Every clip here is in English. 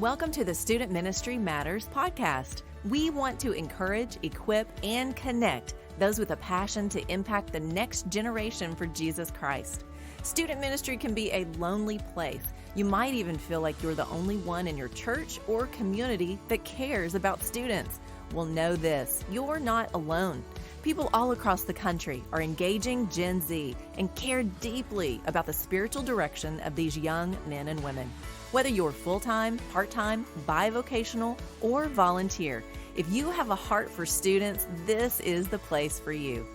Welcome to the Student Ministry Matters podcast. We want to encourage, equip, and connect those with a passion to impact the next generation for Jesus Christ. Student ministry can be a lonely place. You might even feel like you're the only one in your church or community that cares about students. Well, know this, you're not alone. People all across the country are engaging Gen Z and care deeply about the spiritual direction of these young men and women. Whether you're full-time, part-time, bivocational, or volunteer, if you have a heart for students, this is the place for you.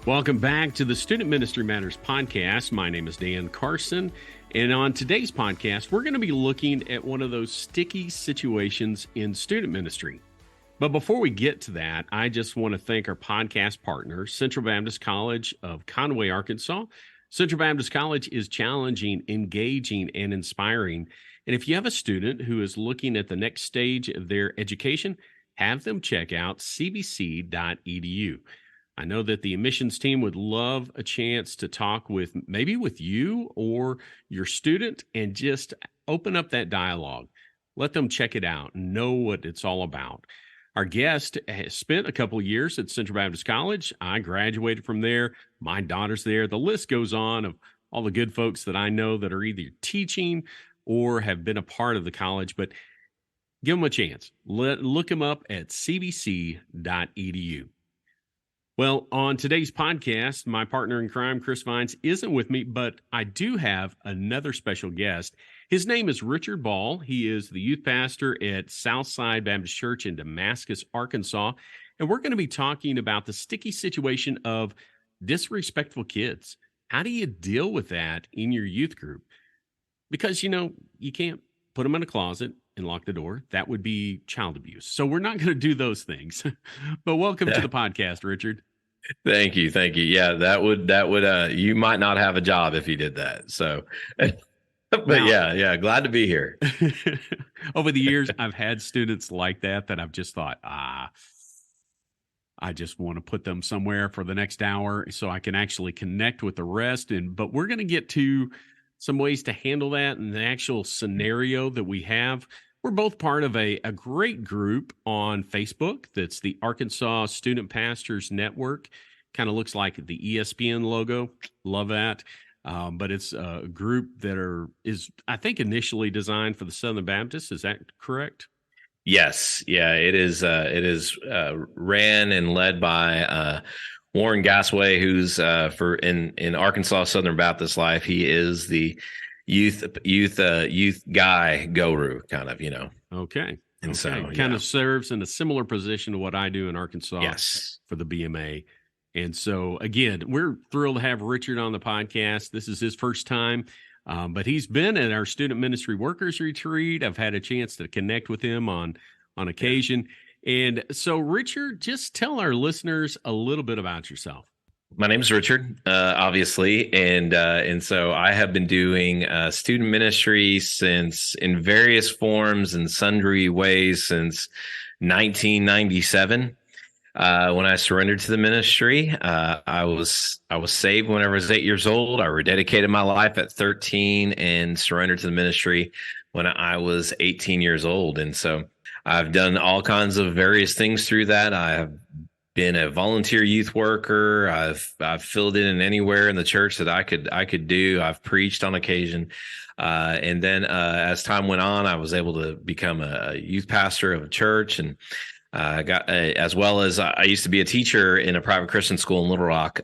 Welcome back to the Student Ministry Matters podcast. My name is Dan Carson, and on today's podcast, we're going to be looking at one of those sticky situations in student ministry. But before we get to that, I just want to thank our podcast partner, Central Baptist College of Conway, Arkansas. Central Baptist College is challenging, engaging, and inspiring. And if you have a student who is looking at the next stage of their education, have them check out cbc.edu. I know that the admissions team would love a chance to talk with you or your student and just open up that dialogue. Let them check it out and know what it's all about. Our guest has spent a couple of years at Central Baptist College. I graduated from there. My daughter's there. The list goes on of all the good folks that I know that are either teaching or have been a part of the college, but give them a chance. Look them up at cbc.edu. Well, on today's podcast, my partner in crime, Chris Vines, isn't with me, but I do have another special guest. His name is Richard Ball. He is the youth pastor at Southside Baptist Church in Damascus, Arkansas. And we're going to be talking about the sticky situation of disrespectful kids. How do you deal with that in your youth group? Because, you can't put them in a closet and lock the door. That would be child abuse. So we're not going to do those things. But welcome to the podcast, Richard. Thank you. Yeah, that would you might not have a job if you did that. So but now, yeah, glad to be here. Over the years, I've had students like that I've just thought, I just want to put them somewhere for the next hour so I can actually connect with the rest. But we're going to get to some ways to handle that in the actual scenario that we have. We're both part of a great group on Facebook. That's the Arkansas Student Pastors Network. Kind of looks like the ESPN logo. Love that. But it's a group that is, I think, initially designed for the Southern Baptists. Is that correct? Yes. Yeah, it is. It is ran and led by Warren Gasway, who's in Arkansas Southern Baptist Life. He is the youth guy guru, kind of, Okay. And so kind of serves in a similar position to what I do in Arkansas. Yes. For the BMA. And so, again, we're thrilled to have Richard on the podcast. This is his first time, but he's been at our Student Ministry Workers Retreat. I've had a chance to connect with him on occasion. And so, Richard, just tell our listeners a little bit about yourself. My name is Richard, obviously, and so I have been doing student ministry in various forms and sundry ways since 1997. When I surrendered to the ministry, I was saved whenever I was 8 years old. I rededicated my life at 13 and surrendered to the ministry when I was 18 years old. And so I've done all kinds of various things through that. I have been a volunteer youth worker. I've filled in anywhere in the church that I could do. I've preached on occasion. And then as time went on, I was able to become a youth pastor of a church, and as well as I used to be a teacher in a private Christian school in Little Rock,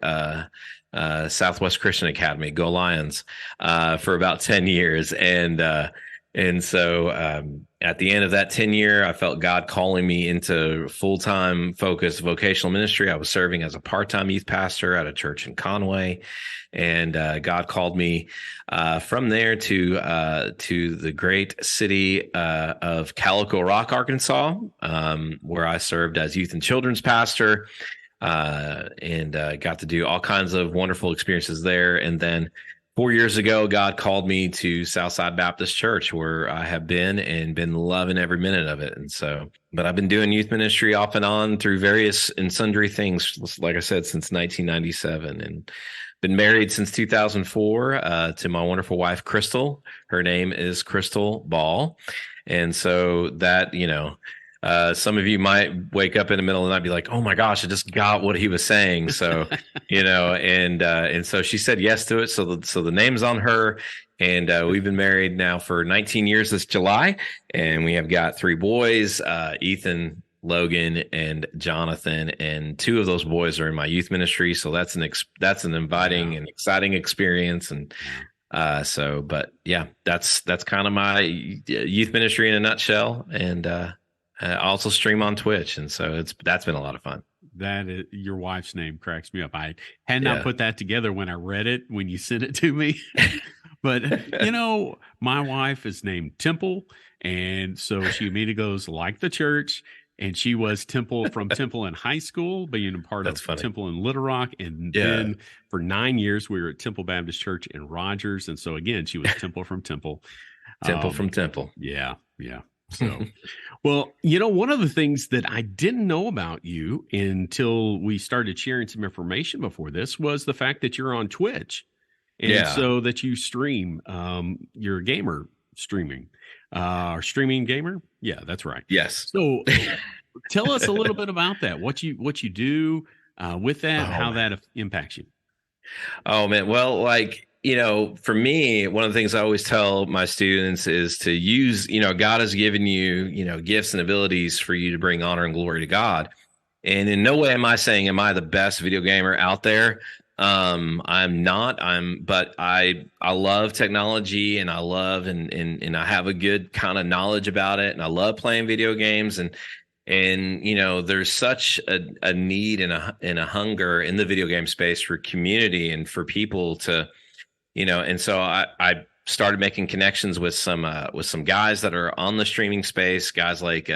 Southwest Christian Academy, Go Lions, for about 10 years. And so at the end of that 10-year, I felt God calling me into full-time focused vocational ministry. I was serving as a part-time youth pastor at a church in Conway, and God called me from there to the great city of Calico Rock, Arkansas, where I served as youth and children's pastor, and got to do all kinds of wonderful experiences there. And then 4 years ago, God called me to Southside Baptist Church, where I have been and been loving every minute of it. And so, but I've been doing youth ministry off and on through various and sundry things, like I said, since 1997, and been married since 2004 to my wonderful wife, Crystal. Her name is Crystal Ball. And so that, some of you might wake up in the middle of the night and be like, oh my gosh, I just got what he was saying. So, and so she said yes to it. So the name's on her, and we've been married now for 19 years this July, and we have got 3 boys, Ethan, Logan, and Jonathan, and 2 of those boys are in my youth ministry. So that's an inviting and exciting experience. And but yeah, that's kind of my youth ministry in a nutshell. And I also stream on Twitch, and so that's been a lot of fun. That is, your wife's name cracks me up. I had not put that together when I read it, when you sent it to me. But, my wife is named Temple, and so she immediately goes, like the church, and she was Temple from Temple in high school, being a part of Temple in Little Rock, and then for 9 years, we were at Temple Baptist Church in Rogers, and so again, she was Temple from Temple. Temple from Temple. Yeah. So, well, one of the things that I didn't know about you until we started sharing some information before this was the fact that you're on Twitch. And so that you stream, you're a gamer streaming, or streaming gamer. Yeah, that's right. Yes. So tell us a little bit about that, what you do with that, how that impacts you. Oh man. Well, for me, one of the things I always tell my students is to use, God has given you, gifts and abilities for you to bring honor and glory to God. And in no way am I saying, am I the best video gamer out there? I'm not, but I love technology, and I love, and I have a good kind of knowledge about it. And I love playing video games, and there's such a need and a hunger in the video game space for community and for people to, and so I started making connections with some guys that are on the streaming space, guys like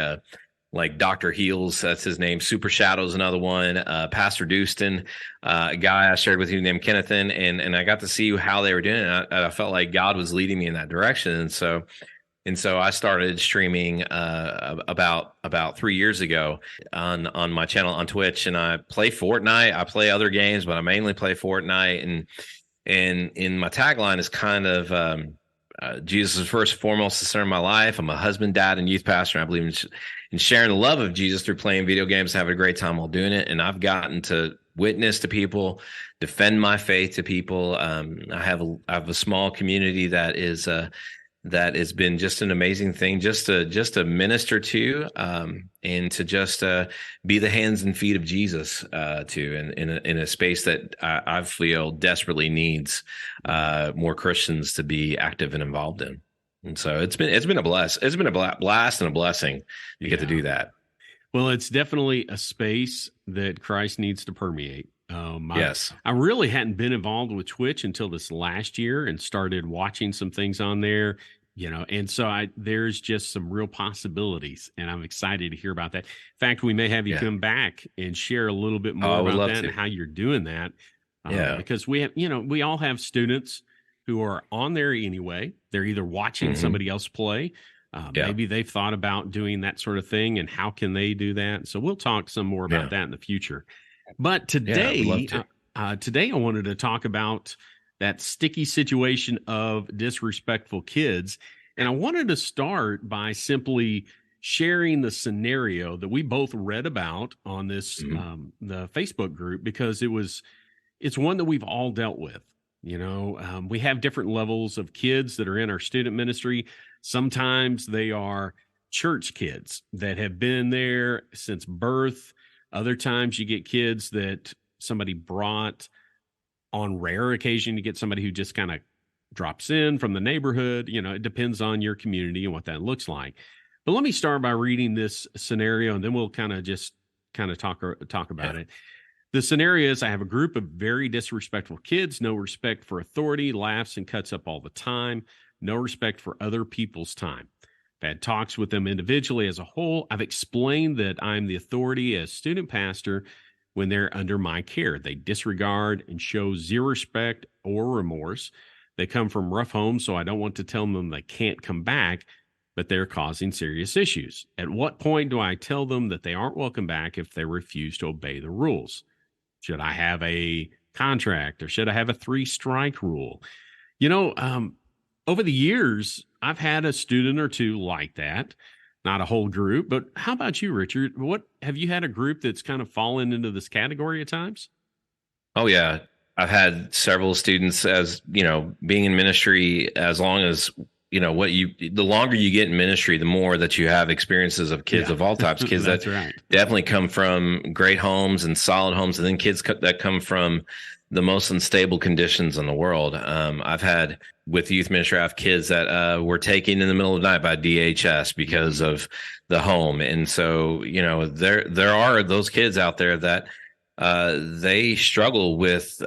Dr. Heels, that's his name. Super Shadow's another one. Pastor Dustin, a guy I shared with you named Kennethan, and I got to see how they were doing it. I felt like God was leading me in that direction, and so I started streaming about 3 years ago on my channel on Twitch, and I play Fortnite. I play other games, but I mainly play Fortnite, and in my tagline is kind of Jesus is first and foremost the center of my life. I'm a husband, dad, and youth pastor. And I believe in sharing the love of Jesus through playing video games, having a great time while doing it. And I've gotten to witness to people, defend my faith to people. I have a small community that has been just an amazing thing, just to minister to, and to just be the hands and feet of Jesus to, in a space that I feel desperately needs more Christians to be active and involved in. And so it's been a blast and a blessing to get to do that. Well, it's definitely a space that Christ needs to permeate. Yes. I really hadn't been involved with Twitch until this last year, and started watching some things on there, and so there's just some real possibilities, and I'm excited to hear about that. In fact, we may have you come back and share a little bit more about that and how you're doing that. Because we have, we all have students who are on there anyway. They're either watching somebody else play. Maybe they've thought about doing that sort of thing, and how can they do that? So we'll talk some more about that in the future. But today, I wanted to talk about that sticky situation of disrespectful kids. And I wanted to start by simply sharing the scenario that we both read about on this, the Facebook group, because it's one that we've all dealt with. We have different levels of kids that are in our student ministry. Sometimes they are church kids that have been there since birth. Other times you get kids that somebody brought on rare occasion. You get somebody who just kind of drops in from the neighborhood. It depends on your community and what that looks like. But let me start by reading this scenario, and then we'll kind of talk about it. The scenario is, I have a group of very disrespectful kids, no respect for authority, laughs and cuts up all the time, no respect for other people's time. I've had talks with them individually as a whole. I've explained that I'm the authority as student pastor when they're under my care. They disregard and show zero respect or remorse. They come from rough homes, so I don't want to tell them they can't come back, but they're causing serious issues. At what point do I tell them that they aren't welcome back if they refuse to obey the rules? Should I have a contract or should I have a 3-strike rule? Over the years, I've had a student or two like that, not a whole group. But how about you, Richard? What have you had a group that's kind of fallen into this category at times? Oh yeah. I've had several students, as being in ministry as long as the longer you get in ministry, the more that you have experiences of kids of all types, kids that right. definitely come from great homes and solid homes, and then kids that come from the most unstable conditions in the world. I've had with youth ministry, I have kids that were taken in the middle of the night by DHS because of the home. And so, there are those kids out there that they struggle with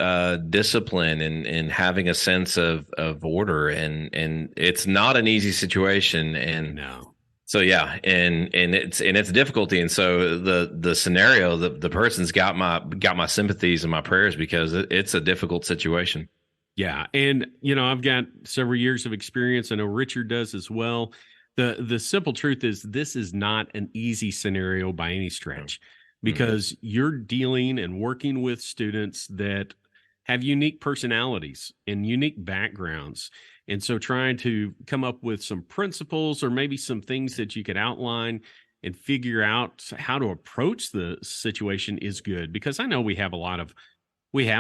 discipline and having a sense of order, and it's not an easy situation. And no. So yeah, and it's difficulty, and so the scenario, the person's got my sympathies and my prayers, because it's a difficult situation. Yeah, and I've got several years of experience. I know Richard does as well. The simple truth is, this is not an easy scenario by any stretch, because you're dealing and working with students that have unique personalities and unique backgrounds. And so trying to come up with some principles or maybe some things that you could outline and figure out how to approach the situation is good, because I know we have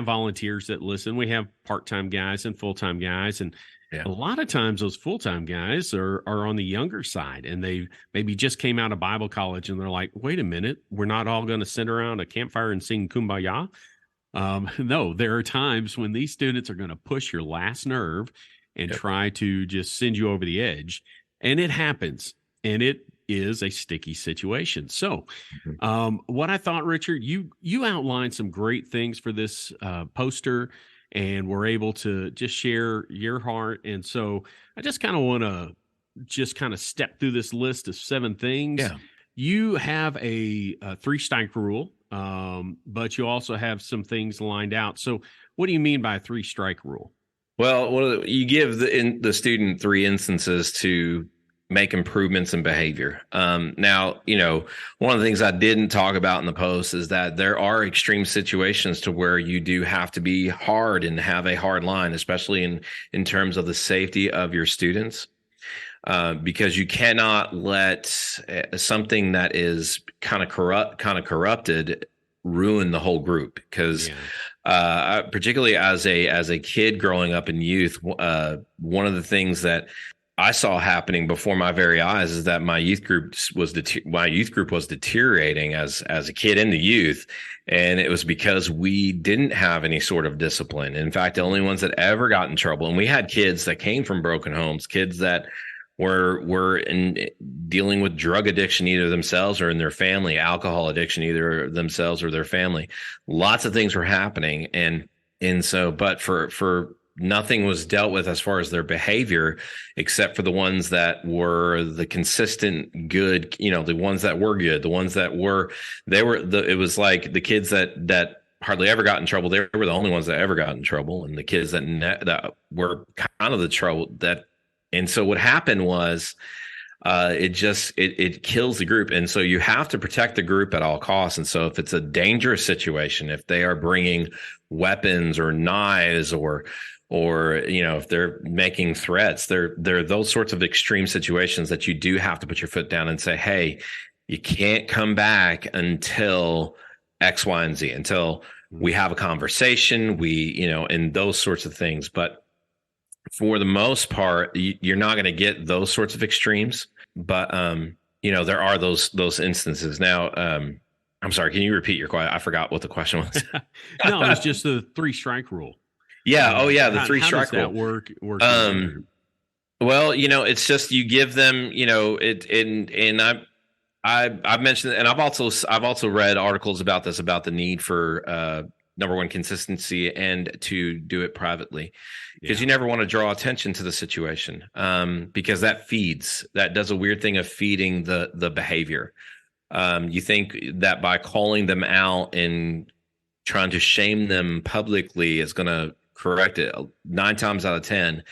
volunteers that listen. We have part-time guys and full-time guys. And a lot of times those full-time guys are on the younger side, and they maybe just came out of Bible college and they're like, wait a minute, we're not all going to sit around a campfire and sing Kumbaya. No, there are times when these students are going to push your last nerve and try to just send you over the edge. And it happens. And it is a sticky situation. So what I thought, Richard, you outlined some great things for this poster, and were able to just share your heart. And so I just kind of want to just kind of step through this list of 7 things. Yeah. You have a 3-strike rule, but you also have some things lined out. So what do you mean by a 3-strike rule? Well, you give the student 3 instances to make improvements in behavior. Now, one of the things I didn't talk about in the post is that there are extreme situations to where you do have to be hard and have a hard line, especially in terms of the safety of your students, because you cannot let something that is kind of corrupted ruin the whole group. Because particularly as a kid growing up in youth, one of the things that I saw happening before my very eyes is that my youth group was deteriorating as a kid in the youth, and it was because we didn't have any sort of discipline. In fact, the only ones that ever got in trouble, and we had kids that came from broken homes, kids that were dealing with drug addiction, either themselves or in their family, alcohol addiction, either themselves or their family. Lots of things were happening, and so, but for nothing was dealt with as far as their behavior, except for the ones that were the consistent good, the ones that were good, the ones that it was like the kids that hardly ever got in trouble. They were the only ones that ever got in trouble. And the kids that were kind of the trouble and so what happened was, it kills the group. And so you have to protect the group at all costs. And so if it's a dangerous situation, if they are bringing weapons or knives or if they're making threats, there are those sorts of extreme situations that you do have to put your foot down and say, hey, you can't come back until X, Y, and Z, until we have a conversation, and those sorts of things. But for the most part, you're not going to get those sorts of extremes. But, there are those instances. Now, I'm sorry, can you repeat your question? I forgot what the question was. No, it's just the 3-strike rule. Yeah. The 3-strike rule. How does that work? Well, it's just you give them, and I've mentioned, and I've also read articles about this, about the need for number one, consistency, and to do it privately, because you never want to draw attention to the situation, because that does a weird thing of feeding the behavior. You think that by calling them out and trying to shame them publicly is going to correct it. 9 times out of 10,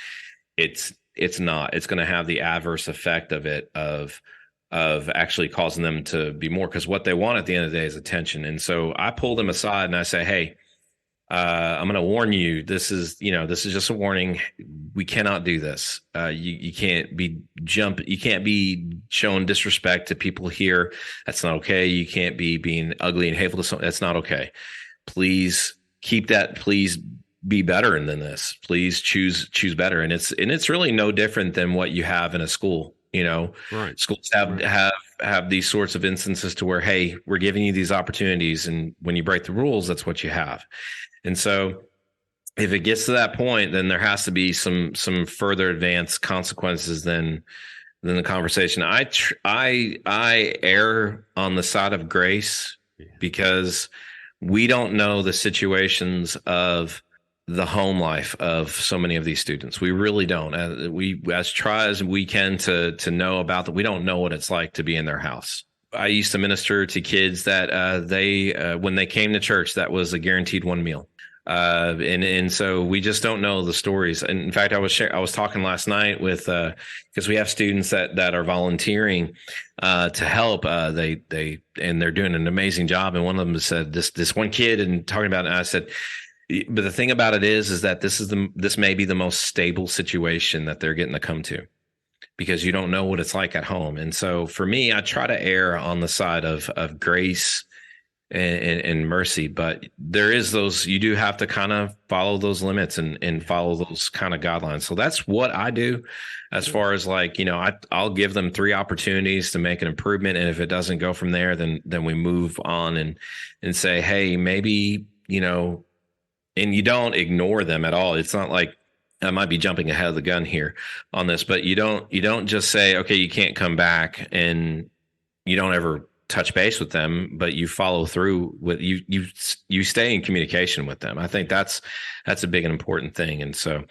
it's not. It's going to have the adverse effect of it of actually causing them to be more, because what they want at the end of the day is attention. And so I pull them aside and I say, hey, I'm going to warn you. This is just a warning. We cannot do this. You can't be You can't be showing disrespect to people here. That's not okay. You can't be being ugly and hateful to someone. That's not okay. Please keep that. Please be better than this. Please choose better. And it's really no different than what you have in a school. Right. Schools have these sorts of instances to where, hey, we're giving you these opportunities, and when you break the rules, that's what you have. And so if it gets to that point, then there has to be some further advanced consequences than the conversation. I err on the side of grace because we don't know the situations of the home life of so many of these students. We really don't. We as try as we can to know about that. We don't know what it's like to be in their house. I used to minister to kids that they when they came to church, that was a guaranteed one meal. And so we just don't know the stories. And in fact, I was talking last night with because we have students that are volunteering to help. They're doing an amazing job. And one of them said this one kid, and talking about it, and I said, but the thing about it is that this may be the most stable situation that they're getting to come to, because you don't know what it's like at home. And so for me, I try to err on the side of grace and mercy, but there is you do have to kind of follow those limits and follow those kind of guidelines. So that's what I do as far as I'll give them 3 opportunities to make an improvement. And if it doesn't go from there, then we move on and say, hey, maybe, and you don't ignore them at all. It's not like I might be jumping ahead of the gun here on this, but you don't just say, okay, you can't come back, and you don't ever touch base with them, but you follow through with you stay in communication with them. I think that's a big and important thing. And so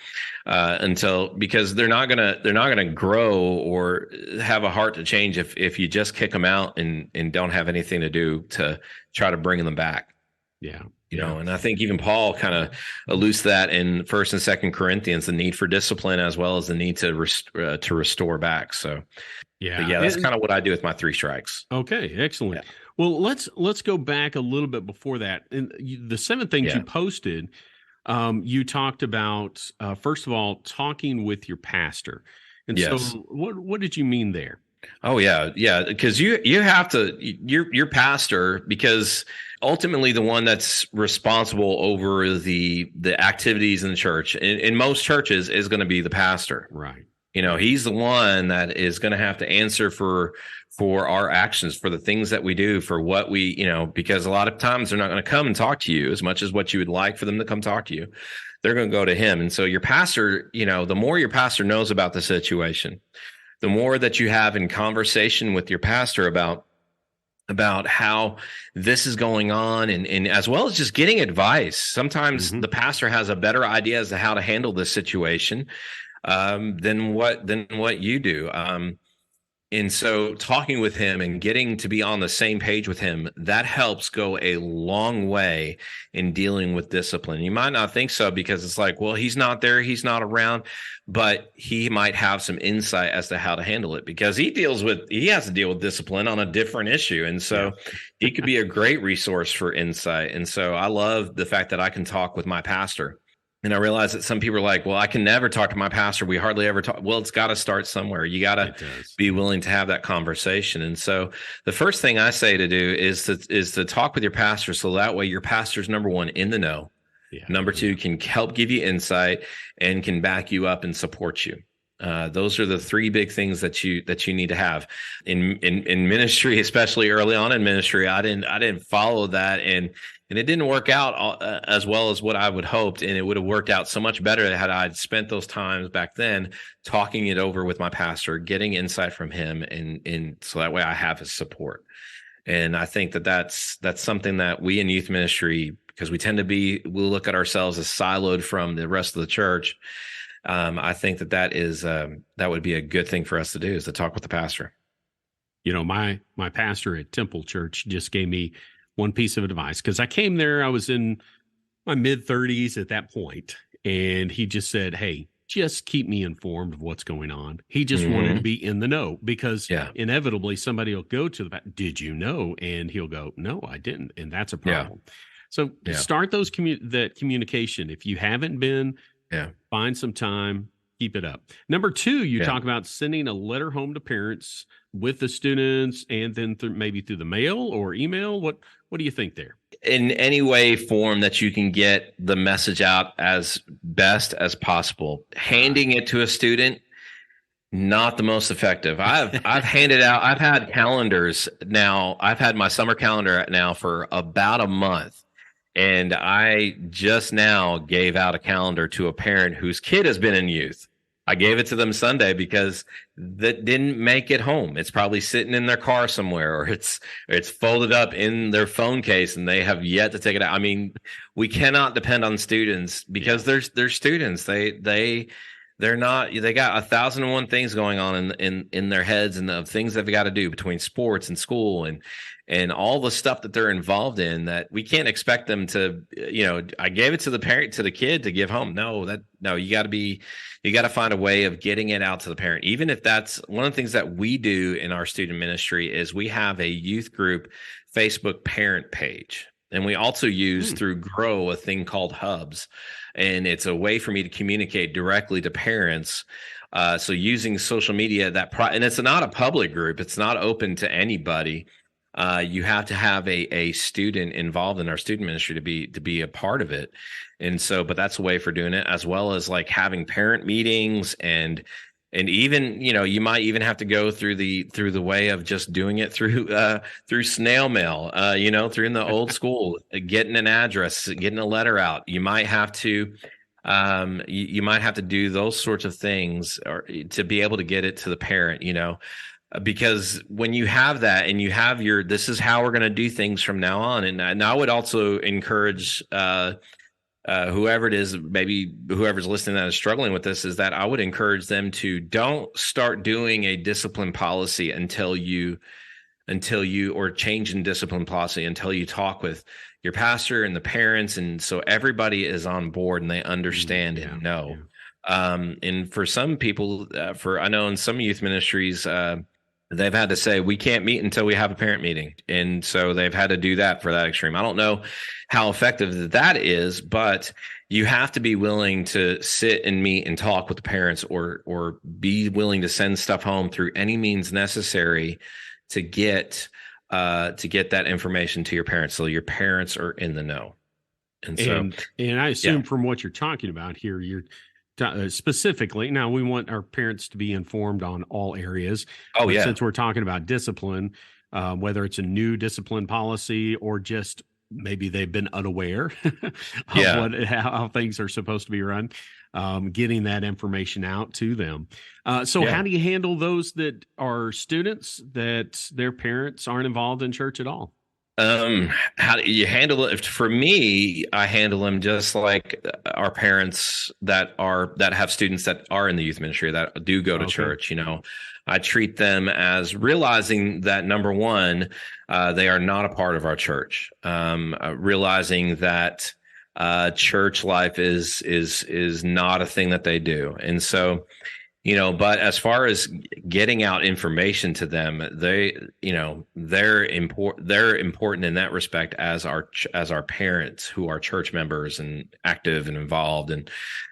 because they're not gonna grow or have a heart to change if you just kick them out and don't have anything to do to try to bring them back. Yeah. And I think even Paul kind of alludes to that in 1st and 2nd Corinthians, the need for discipline as well as the need to restore back. So, that's kind of what I do with my 3 strikes. Okay, excellent. Yeah. Well, let's go back a little bit before that. And the 7 things you posted, you talked about first of all talking with your pastor. And so, what did you mean there? Oh yeah, because you have to your pastor, because ultimately the one that's responsible over the activities in the church in most churches is going to be the pastor. Right. He's the one that is going to have to answer for our actions, for the things that we do, for what we, because a lot of times they're not going to come and talk to you as much as what you would like for them to come talk to you. They're going to go to him. And so your pastor, the more your pastor knows about the situation, the more that you have in conversation with your pastor about how this is going on, and as well as just getting advice. Sometimes the pastor has a better idea as to how to handle this situation than what you do. And so talking with him and getting to be on the same page with him, that helps go a long way in dealing with discipline. You might not think so, because it's like, well, he's not there, he's not around, but he might have some insight as to how to handle it, because he has to deal with discipline on a different issue. And so he could be a great resource for insight. And so I love the fact that I can talk with my pastor. And I realize that some people are like, well, I can never talk to my pastor. We hardly ever talk. Well, it's got to start somewhere. You got to be willing to have that conversation. And so the first thing I say to do is to talk with your pastor. So that way your pastor's, number one, in the know. Yeah. Number two, can help give you insight and can back you up and support you. Those are the 3 big things that you need to have in ministry, especially early on in ministry. I didn't follow that, and it didn't work out as well as what I would hoped. And it would have worked out so much better had I spent those times back then talking it over with my pastor, getting insight from him, and so that way I have his support. And I think that's something that we in youth ministry, because we'll look at ourselves as siloed from the rest of the church. I think that would be a good thing for us to do, is to talk with the pastor. My pastor at Temple Church just gave me one piece of advice, because I came there, I was in my mid-30s at that point, and he just said, "Hey, just keep me informed of what's going on." He just wanted to Mhm. be in the know, because Yeah. inevitably somebody will go to the back, "Did you know?" And he'll go, "No, I didn't." And that's a Yeah. problem. So Yeah. start that communication. If you haven't been, Yeah. find some time, keep it up. Number two, you Yeah. talk about sending a letter home to parents with the students, and then maybe through the mail or email. What do you think there? In any way, form that you can get the message out as best as possible. Right. Handing it to a student, not the most effective. I've handed out. I've had calendars now. I've had my summer calendar now for about a month, and I just now gave out a calendar to a parent whose kid has been in youth. I gave it to them Sunday because that didn't make it home. It's probably sitting in their car somewhere, or it's folded up in their phone case, and they have yet to take it out. I mean, we cannot depend on students because they're students. They're not. They got 1,001 things going on in their heads, and the things they've got to do between sports and school and all the stuff that they're involved in, that we can't expect them to, I gave it to the parent, to the kid, to give home. No, you got to find a way of getting it out to the parent. Even if that's one of the things that we do in our student ministry, is we have a youth group Facebook parent page. And we also use through Grow a thing called Hubs. And it's a way for me to communicate directly to parents. So using social media, and it's not a public group. It's not open to anybody. You have to have a student involved in our student ministry to be a part of it. And so, but that's a way for doing it, as well as like having parent meetings, and even, you might even have to go through the way of just doing it through snail mail, through in the old school, getting an address, getting a letter out. You might have to you might have to do those sorts of things, or to be able to get it to the parent, because when you have that, and you have this is how we're going to do things from now on. And I would also encourage whoever it is, maybe whoever's listening that is struggling with this, is that I would encourage them to don't start doing a discipline policy until you or change in discipline policy until you talk with your pastor and the parents, and so everybody is on board and they understand and know. And for some people, I know in some youth ministries, they've had to say, we can't meet until we have a parent meeting. And so they've had to do that for that extreme. I don't know how effective that is, but you have to be willing to sit and meet and talk with the parents, or be willing to send stuff home through any means necessary to get that information to your parents, so your parents are in the know. And so, and I assume from what you're talking about here, you're specifically, now we want our parents to be informed on all areas. Oh, yeah. Since we're talking about discipline, whether it's a new discipline policy or just maybe they've been unaware of how things are supposed to be run, getting that information out to them. How do you handle those that are students that their parents aren't involved in church at all? How do you handle it? For me, I handle them just like our parents that have students that are in the youth ministry that do go to church. I treat them as realizing that, number one, they are not a part of our church. Realizing that church life is not a thing that they do, and so. But as far as getting out information to them, they're important in that respect as our parents who are church members and active and involved and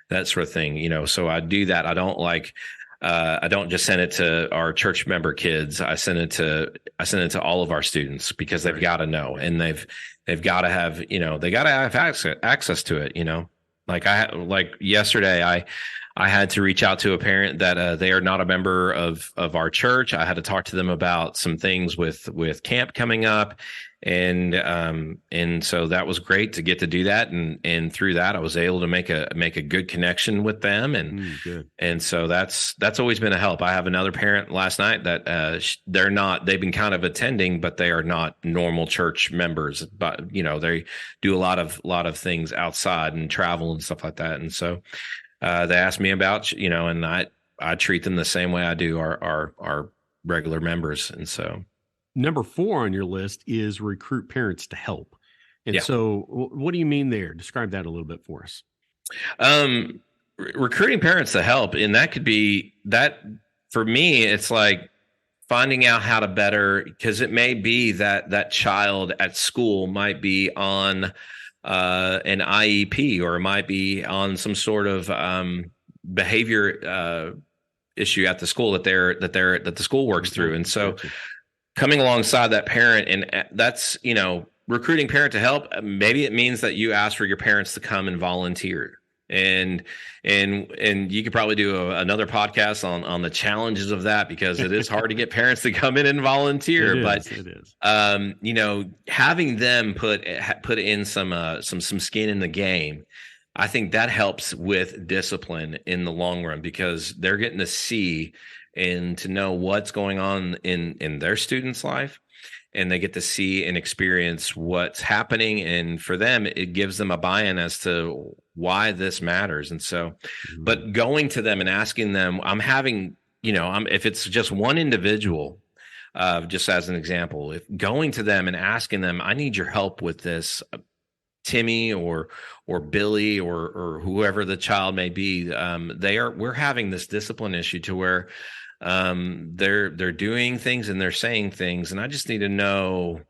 that sort of thing. So I do that. I don't just send it to our church member kids. I send it to all of our students, because they've got to know, and they've got to have, they got to have access to it. Like yesterday, I had to reach out to a parent that they are not a member of our church. I had to talk to them about some things with camp coming up, and so that was great to get to do that, and through that I was able to make a good connection with them, and so that's always been a help. I have another parent last night that they've been kind of attending, but they are not normal church members, but they do a lot of things outside and travel and stuff like that, and so. They asked me about, and I treat them the same way I do our regular members. And so. Number 4 on your list is recruit parents to help. And so what do you mean there? Describe that a little bit for us. Recruiting parents to help, and that could be that for me. It's like finding out how to better, because it may be that child at school might be on an IEP, or it might be on some sort of behavior issue at the school that the school works through. And so coming alongside that parent, and that's, recruiting parent to help, maybe it means that you ask for your parents to come and volunteer. And you could probably do another podcast on the challenges of that, because it is hard to get parents to come in and volunteer. It is. Having them put in some skin in the game, I think that helps with discipline in the long run, because they're getting to see and to know what's going on in their student's life. And they get to see and experience what's happening. And for them, it gives them a buy-in as to why this matters. And so, but going to them and asking them, if it's just one individual, just as an example, if going to them and asking them, I need your help with this, Timmy or Billy or whoever the child may be, we're having this discipline issue to where they're doing things and they're saying things, and I just need to know,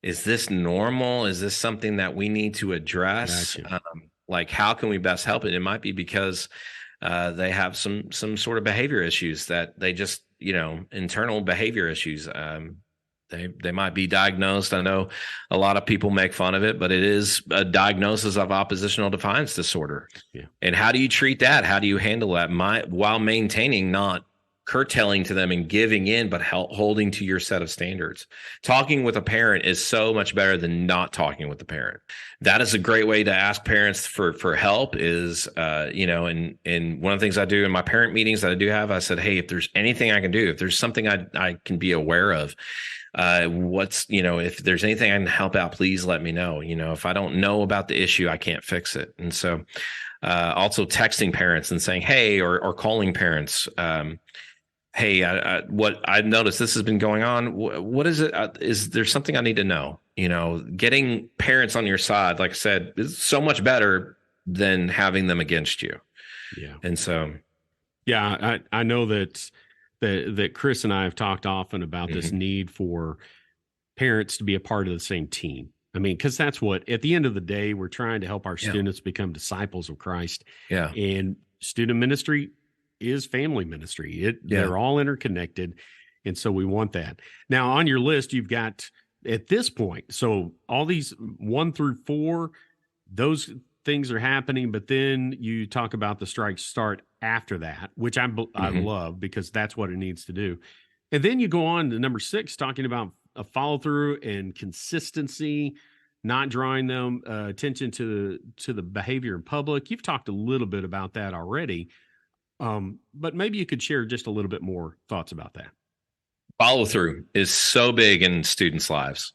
is this normal? Is this something that we need to address? Gotcha. Like, how can we best help it? It might be because they have some sort of behavior issues that they just, internal behavior issues. They might be diagnosed. I know a lot of people make fun of it, but it is a diagnosis of oppositional defiance disorder. Yeah. And how do you treat that? How do you handle that while maintaining, not curtailing to them and giving in, but holding to your set of standards? Talking with a parent is so much better than not talking with the parent. That is a great way to ask parents for help is, and one of the things I do in my parent meetings that I do have, I said, hey, if there's anything I can do, if there's something I can be aware of, if there's anything I can help out, please let me know. If I don't know about the issue, I can't fix it. And so also texting parents and saying, hey, or calling parents, hey, what I've noticed, this has been going on. What is it? Is there something I need to know? Getting parents on your side, like I said, is so much better than having them against you. Yeah. And so, yeah, I know that Chris and I have talked often about this need for parents to be a part of the same team. I mean, because that's what, at the end of the day, we're trying to help our students become disciples of Christ. Yeah. And student ministry is family ministry. They're all interconnected. And so we want that. Now, on your list, you've got, at this point, so all these 1 through 4, those things are happening, but then you talk about the strikes start after that, which I love, because that's what it needs to do. And then you go on to number 6, talking about a follow through and consistency, not drawing them attention to the behavior in public. You've talked a little bit about that already. But maybe you could share just a little bit more thoughts about that. Follow through is so big in students' lives.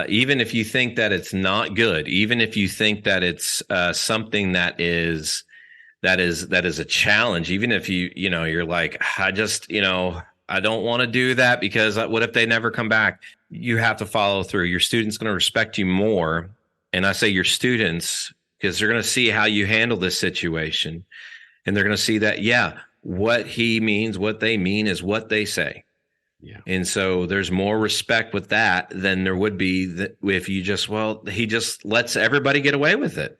Even if you think that it's not good, even if you think that it's something that is a challenge, even if you're like, I don't want to do that because what if they never come back? You have to follow through. Your student's going to respect you more. And I say your students, because they're going to see how you handle this situation. And they're going to see that, what he means, what they mean is what they say. Yeah. And so there's more respect with that than there would be if you he just lets everybody get away with it.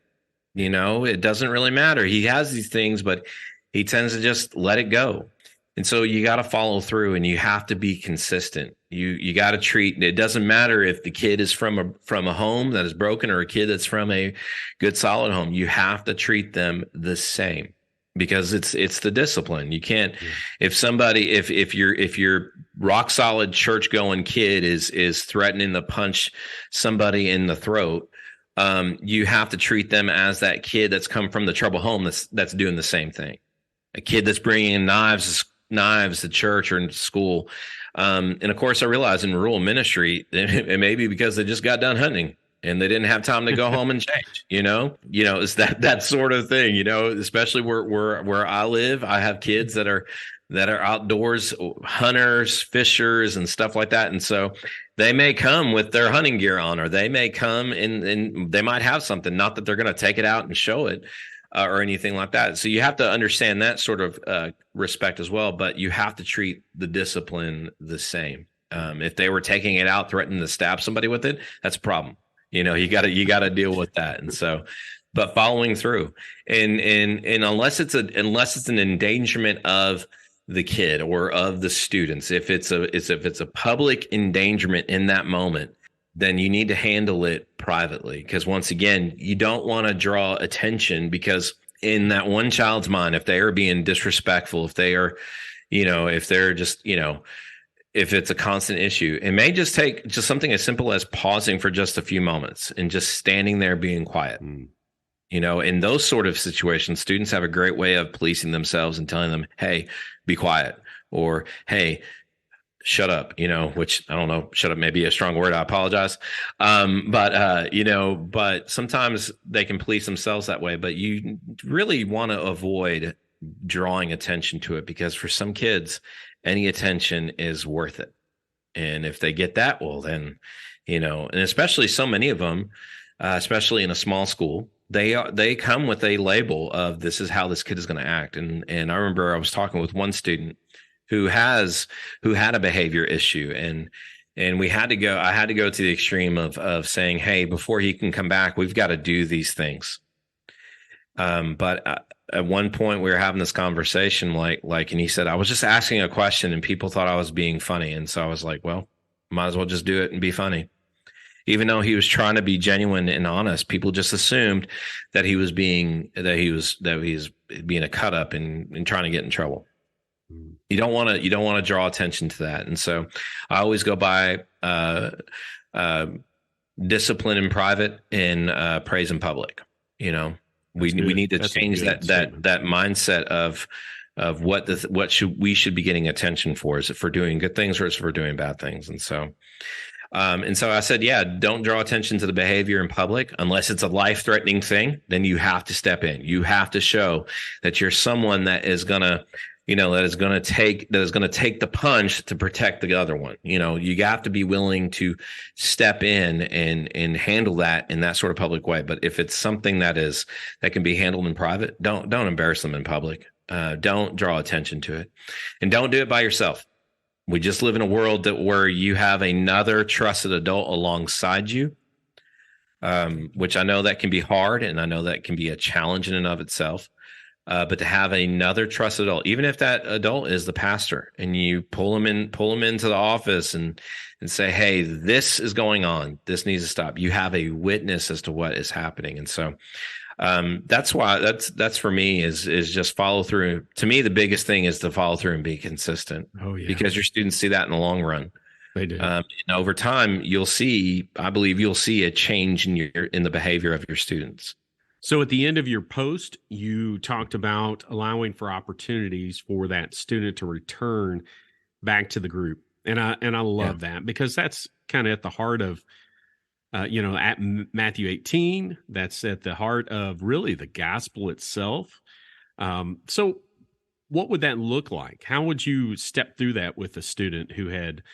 It doesn't really matter. He has these things, but he tends to just let it go. And so you got to follow through, and you have to be consistent. You got to treat, it doesn't matter if the kid is from a home that is broken or a kid that's from a good solid home. You have to treat them the same. Because it's the discipline. You can't, if your rock solid church going kid is threatening to punch somebody in the throat, you have to treat them as that kid that's come from the troubled home that's doing the same thing. A kid that's bringing in knives to church or in school. And of course, I realize in rural ministry, it may be because they just got done hunting and they didn't have time to go home and change, it's that sort of thing, especially where I live. I have kids that are outdoors hunters, fishers, and stuff like that. And so they may come with their hunting gear on, or they may come and they might have something, not that they're going to take it out and show it. or anything like that. So you have to understand that sort of respect as well, but you have to treat the discipline the same. If they were taking it out, threatening to stab somebody with it, that's a problem. You got to deal with that. And so, but following through, and unless it's an endangerment of the kid or of the students, if it's a public endangerment in that moment, then you need to handle it privately. Because once again, you don't want to draw attention, because in that one child's mind, if they are being disrespectful, if they are, if they're just, if it's a constant issue, it may just take just something as simple as pausing for just a few moments and just standing there being quiet. In those sort of situations, students have a great way of policing themselves and telling them, hey, be quiet, or hey, shut up, which I don't know, shut up may be a strong word. I apologize. But sometimes they can police themselves that way, but you really want to avoid drawing attention to it, because for some kids, any attention is worth it. And if they get that, well, then, and especially so many of them, especially in a small school, they come with a label of this is how this kid is going to act. And I remember I was talking with one student who had a behavior issue, and I had to go to the extreme of saying, hey, before he can come back, we've got to do these things. But at one point we were having this conversation, and he said, I was just asking a question and people thought I was being funny. And so I was like, well, might as well just do it and be funny. Even though he was trying to be genuine and honest, people just assumed that he was being a cut up and trying to get in trouble. You don't want to draw attention to that. And so I always go by discipline in private and praise in public. We need to change that mindset of we should be getting attention for. Is it for doing good things or is it for doing bad things? And so I said, yeah, don't draw attention to the behavior in public unless it's a life-threatening thing. Then you have to step in. You have to show that you're someone that is gonna, that is gonna take the punch to protect the other one. You have to be willing to step in and handle that in that sort of public way. But if it's something that can be handled in private, don't embarrass them in public. Don't draw attention to it, and don't do it by yourself. We just live in a world where you have another trusted adult alongside you, which I know that can be hard, and I know that can be a challenge in and of itself. But to have another trusted adult, even if that adult is the pastor, and you pull them into the office and say, hey, this is going on, this needs to stop. You have a witness as to what is happening. And so that's why that's for me is just follow through. To me, the biggest thing is to follow through and be consistent. Oh, yeah. Because your students see that in the long run. They do. And over time, I believe you'll see a change in the behavior of your students. So at the end of your post, you talked about allowing for opportunities for that student to return back to the group. And I love that, because that's kind of at the heart of, at Matthew 18, that's at the heart of really the gospel itself. So what would that look like? How would you step through that with a student who had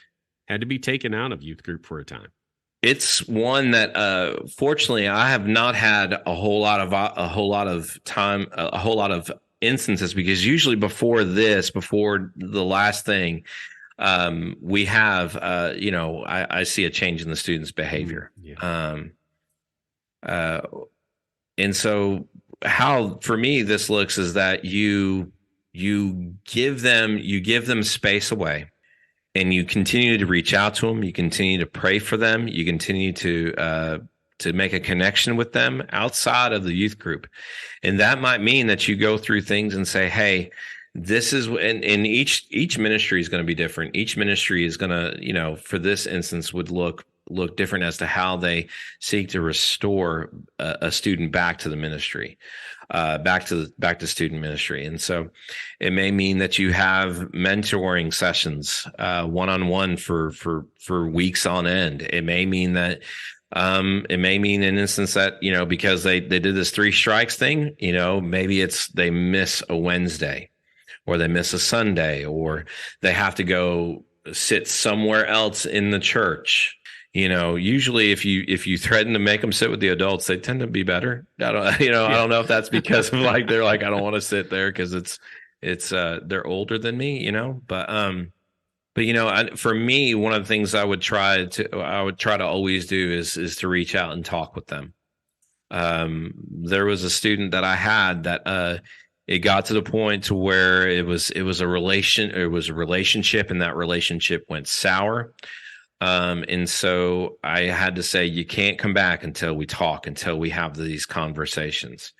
to be taken out of youth group for a time? It's one that, fortunately, I have not had a whole lot of instances, because usually before the last thing, we have, I see a change in the student's behavior. Yeah. And so how, for me, this looks is that you give them space away, and you continue to reach out to them. You continue to pray for them. You continue to make a connection with them outside of the youth group. And that might mean that you go through things and say, hey, this is, and each ministry is going to be different. Each ministry is going to, for this instance, would look different as to how they seek to restore a student back to the ministry, back to student ministry. And so it may mean that you have mentoring sessions, one-on-one for weeks on end. It may mean that, it may mean an instance that, because they did this 3 strikes thing, maybe they miss a Wednesday, or they miss a Sunday, or they have to go sit somewhere else in the church, Usually if you threaten to make them sit with the adults, they tend to be better. I don't know if that's because of they're like, I don't want to sit there because it's they're older than me, but for me, one of the things I would try to always do is to reach out and talk with them. There was a student that I had that it got to the point to where it was a relationship, and that relationship went sour. And so I had to say, you can't come back until we talk, until we have these conversations.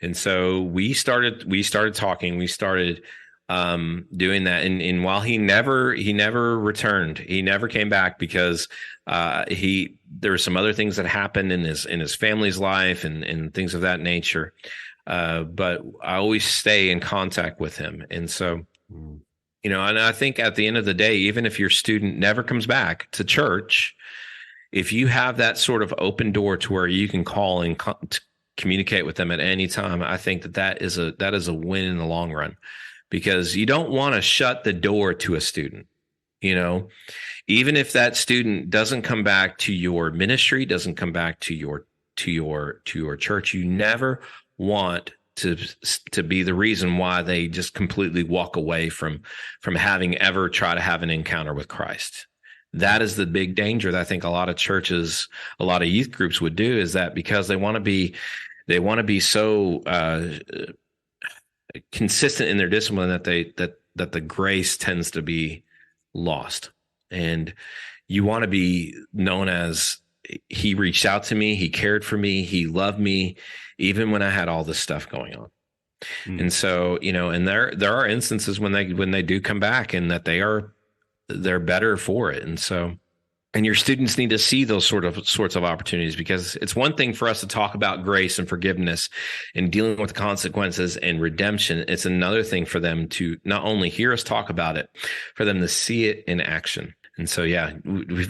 And so we started talking, we started doing that. And while he never returned, he never came back because there were some other things that happened in his family's life and things of that nature. But I always stay in contact with him. And so, and I think at the end of the day, even if your student never comes back to church, if you have that sort of open door to where you can call and communicate with them at any time, I think that is a win in the long run, because you don't want to shut the door to a student. Even if that student doesn't come back to your ministry, doesn't come back to your church, you never want to be the reason why they just completely walk away from having ever try to have an encounter with Christ. That is the big danger that I think a lot of churches, a lot of youth groups would do, is that because they want to be so consistent in their discipline that the grace tends to be lost. And you want to be known as, he reached out to me, he cared for me, he loved me, even when I had all this stuff going on. And so, and there are instances when they do come back, and that they're better for it. And so, and your students need to see those sorts of opportunities, because it's one thing for us to talk about grace and forgiveness and dealing with consequences and redemption. It's another thing for them to not only hear us talk about it, for them to see it in action. And so, yeah, we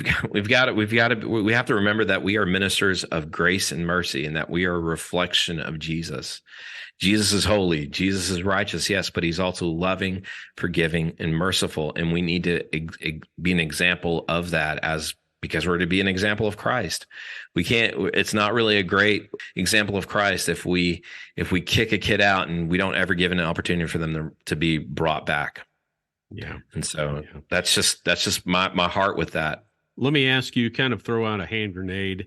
have to remember that we are ministers of grace and mercy, and that we are a reflection of Jesus. Jesus is holy. Jesus is righteous, yes, but he's also loving, forgiving, and merciful. And we need to be an example of that, because we're to be an example of Christ. It's not really a great example of Christ if we kick a kid out and we don't ever give an opportunity for them to be brought back. Yeah. And so that's just my heart with that. Let me ask you, kind of throw out a hand grenade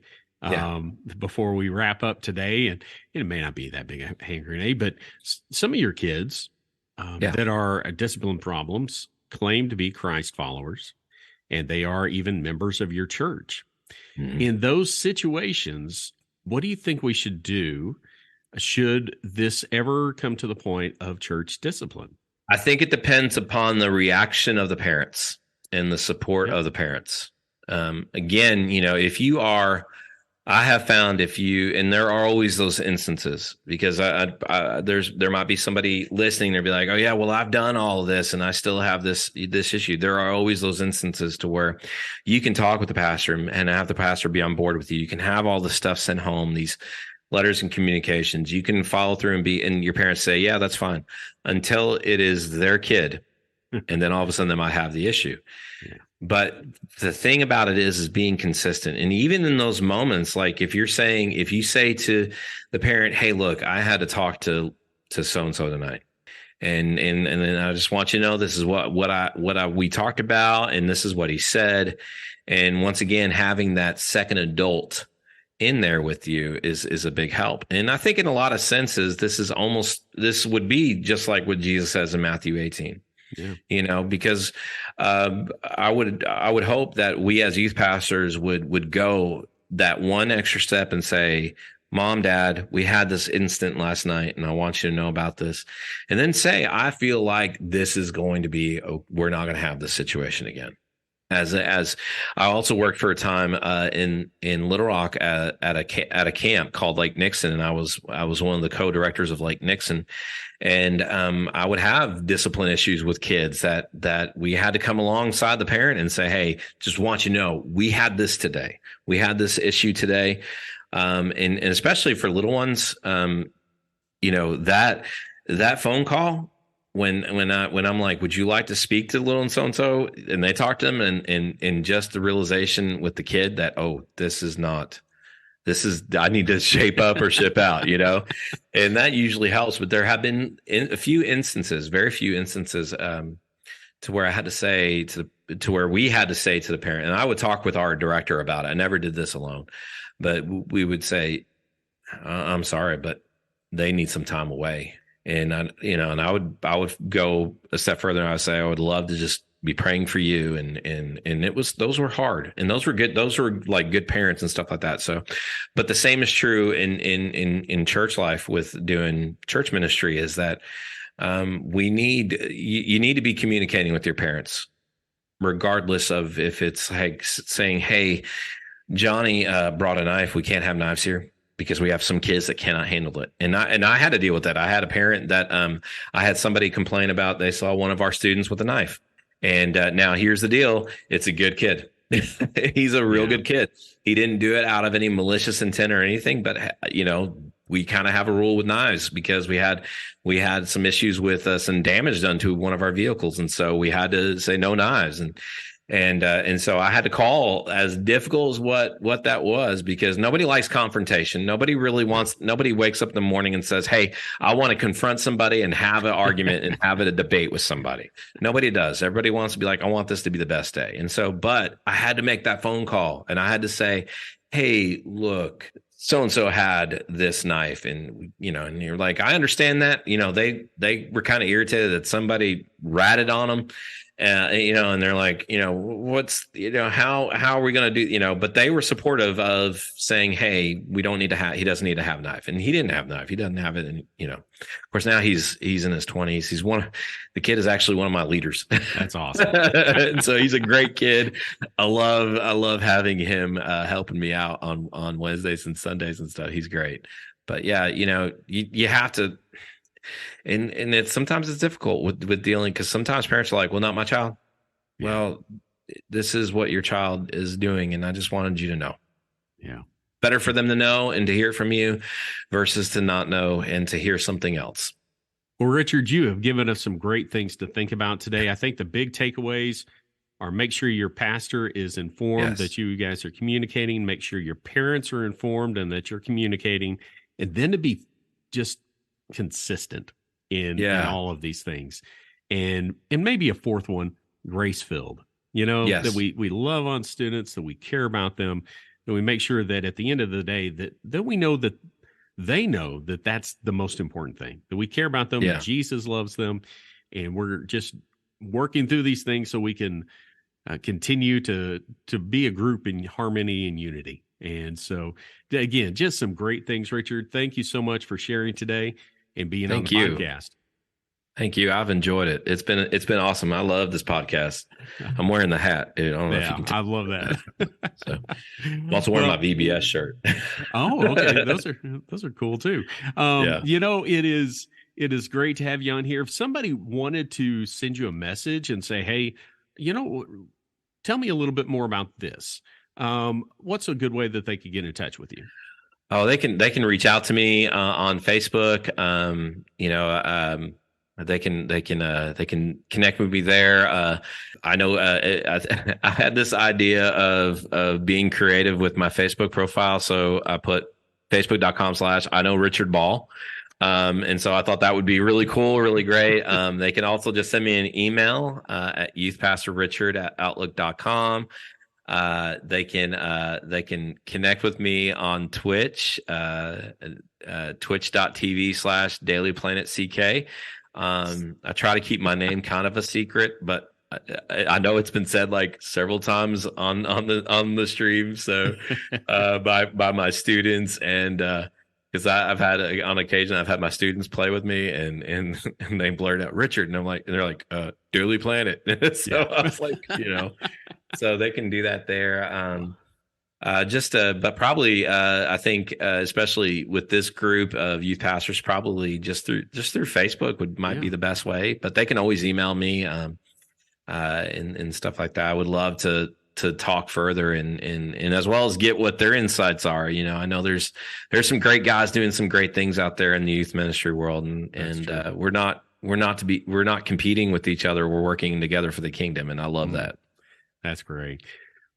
before we wrap up today. And it may not be that big a hand grenade, but some of your kids that are discipline problems claim to be Christ followers, and they are even members of your church. Mm-hmm. In those situations, what do you think we should do? Should this ever come to the point of church discipline? I think it depends upon the reaction of the parents and the support of the parents. Again, I have found and there are always those instances, because there might be somebody listening, they'll be like, oh yeah, well, I've done all of this and I still have this issue. There are always those instances to where you can talk with the pastor and have the pastor be on board with you. You can have all the stuff sent home, these letters and communications. You can follow through and your parents say, yeah, that's fine, until it is their kid. And then all of a sudden they might have the issue. Yeah. But the thing about it is being consistent. And even in those moments, like if you say to the parent, hey, look, I had to talk to so-and-so tonight. And then I just want you to know, this is what we talked about, and this is what he said. And once again, having that second adult in there with you is a big help. And I think in a lot of senses, this would be just like what Jesus says in Matthew 18. Yeah. Because I would hope that we as youth pastors would go that one extra step and say, Mom, Dad, we had this incident last night, and I want you to know about this. And then say, I feel like this is going to be, we're not going to have this situation again. As I also worked for a time in Little Rock at a camp called Lake Nixon, and I was one of the co-directors of Lake Nixon, and I would have discipline issues with kids that we had to come alongside the parent and say, hey, just want you to know, we had this today, we had this issue today, and especially for little ones, that phone call when I'm like, would you like to speak to little and so and so, and they talk to them, and just the realization with the kid that, oh, this is I need to shape up or ship out, and that usually helps. But there have been a few instances, very few instances, to where I had to say to where we had to say to the parent, and I would talk with our director about it. I never did this alone, but we would say, I'm sorry, but they need some time away. And I would go a step further, and I would say, I would love to just be praying for you. And those were hard, and those were good. Those were like good parents and stuff like that. So, but the same is true in church life with doing church ministry, is that you need to be communicating with your parents, regardless of if it's like saying, hey, Johnny brought a knife. We can't have knives here, because we have some kids that cannot handle it. And I had to deal with that. I had a parent that I had somebody complain about. They saw one of our students with a knife. And now here's the deal. It's a good kid. He's a real good kid. He didn't do it out of any malicious intent or anything, but we kind of have a rule with knives, because we had some issues with some damage done to one of our vehicles. And so we had to say no knives. And so I had to call, as difficult as what that was, because nobody likes confrontation. Nobody wakes up in the morning and says, hey, I want to confront somebody and have an argument and have a debate with somebody. Nobody does. Everybody wants to be like, I want this to be the best day. And so, but I had to make that phone call, and I had to say, hey, look, so-and-so had this knife, and you're like, I understand that, they were kind of irritated that somebody ratted on them. And they're like, what's, how are we going to do, but they were supportive of saying, hey, we don't need to he doesn't need to have a knife. And he didn't have a knife. He doesn't have it. And, of course, now he's in his 20s. The kid is actually one of my leaders. That's awesome. And so he's a great kid. I love having him helping me out on Wednesdays and Sundays and stuff. He's great. But yeah, you have to. And sometimes it's difficult with dealing, because sometimes parents are like, well, not my child. Yeah. Well, this is what your child is doing, and I just wanted you to know. Yeah. Better for them to know and to hear from you versus to not know and to hear something else. Well, Richard, you have given us some great things to think about today. I think the big takeaways are: make sure your pastor is informed, that you guys are communicating, make sure your parents are informed and that you're communicating, and then to be just consistent in all of these things. And maybe a fourth one, grace-filled, that we love on students, that we care about them, that we make sure that at the end of the day that we know that they know that that's the most important thing, that we care about them, Jesus loves them, and we're just working through these things so we can continue to be a group in harmony and unity. And so, again, just some great things, Richard. Thank you so much for sharing today and being on the podcast. Thank you. I've enjoyed it. It's been awesome. I love this podcast. I'm wearing the hat. I don't know if you can I love that. So, I'm also wearing my VBS shirt. Oh, okay. Those are cool too. It is great to have you on here. If somebody wanted to send you a message and say, hey, tell me a little bit more about this, what's a good way that they could get in touch with you? Oh, they can reach out to me on Facebook. They can connect with me there. I know I had this idea of being creative with my Facebook profile, so I put facebook.com/I know Richard Ball. And so I thought that would be really cool, really great. They can also just send me an email at youthpastorrichard@outlook.com. They can connect with me on Twitch, twitch.tv/dailyplanetck. I try to keep my name kind of a secret, but I know it's been said like several times on the stream. So, by my students, and because I've had on occasion, I've had my students play with me and they blurt out Richard, and they're like Daily Planet. So I was like, so they can do that there. But probably, I think, especially with this group of youth pastors, probably just through Facebook might be the best way. But they can always email me, and stuff like that. I would love to talk further and as well as get what their insights are. I know there's some great guys doing some great things out there in the youth ministry world, and we're not we're not competing with each other. We're working together for the kingdom. And I love that. That's great.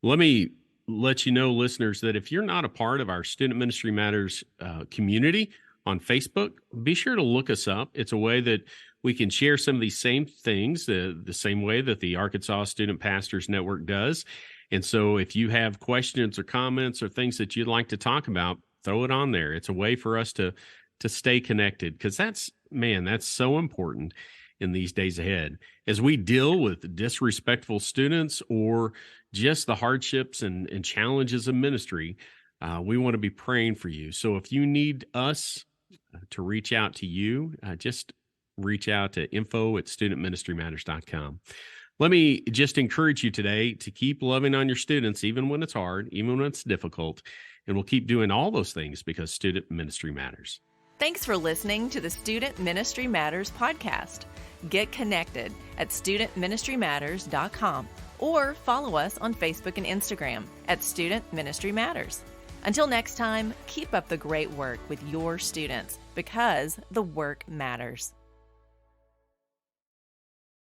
Let me let you know, listeners, that if you're not a part of our Student Ministry Matters community on Facebook, be sure to look us up. It's a way that we can share some of these same things, the same way that the Arkansas Student Pastors Network does. And so if you have questions or comments or things that you'd like to talk about, throw it on there. It's a way for us to stay connected, because that's so important in these days ahead as we deal with disrespectful students or just the hardships and challenges of ministry. We want to be praying for you. So if you need us to reach out to you, just reach out to info@studentministrymatters.com. Let me just encourage you today to keep loving on your students, even when it's hard, even when it's difficult, and we'll keep doing all those things because student ministry matters. Thanks for listening to the Student Ministry Matters podcast. Get connected at studentministrymatters.com or follow us on Facebook and Instagram at Student Ministry Matters. Until next time, keep up the great work with your students, because the work matters.